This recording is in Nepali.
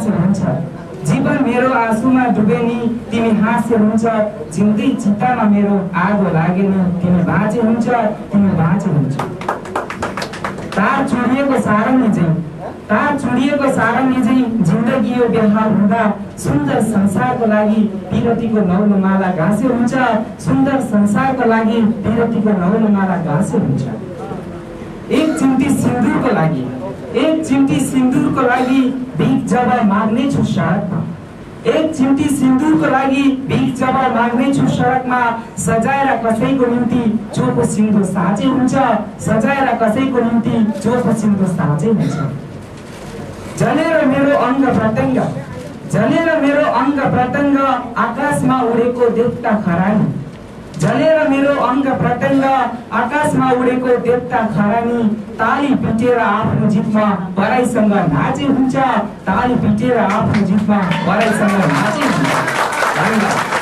हाँस्य हुन्छ। जीवन मेरो आँसुमा डुबे नि तिमी हाँस्य हुन्छ। जिउँदै चितामा मेरो आगो लागे नि तिमी बाँचे हुन्छ, तिमी बाँचे हुन्छ। तार चुडिएको सारङ्गी चाहिँ तार चुडिएको सारङ्गी चाहिँ जिन्दगी यो बेहाल हुँदा सुन्दर संसारको लागि पिरतीको नौलो माला घाँसे हुन्छ। सुन्दर संसारको लागि पिरतीको नौलो माला घाँसे हुन्छ। एक चिम्टी सिन्दुरको लागि एक चिम्टी सिन्दुरको लागि भिख जब माग्ने छु सडकमा। एक चिम्टी सिन्दुरको लागि भिख जब माग्ने छु सडकमा। सजाएर कसैको निम्ति चोखो सिन्दुर साँचे हुन्छ। सजाएर कसैको निम्ति चोखो सिन्दुर साँचे हुन्छ। जलेर मेरो अङ्ग प्रत्यङ्ग जलेर मेरो अङ्ग प्रत्यङ्ग आकाशमा उडेको देवता खरानी। जलेर मेरो अङ्ग प्रत्यङ्ग आकाशमा उडेको देवता खरानी। ताली पिटेर आफ्नो जितमा पराइसँग नाचे हुन्छ। ताली पिटेर आफ्नो जितमा पराइसँग नाचे हुन्छ। धन्यवाद।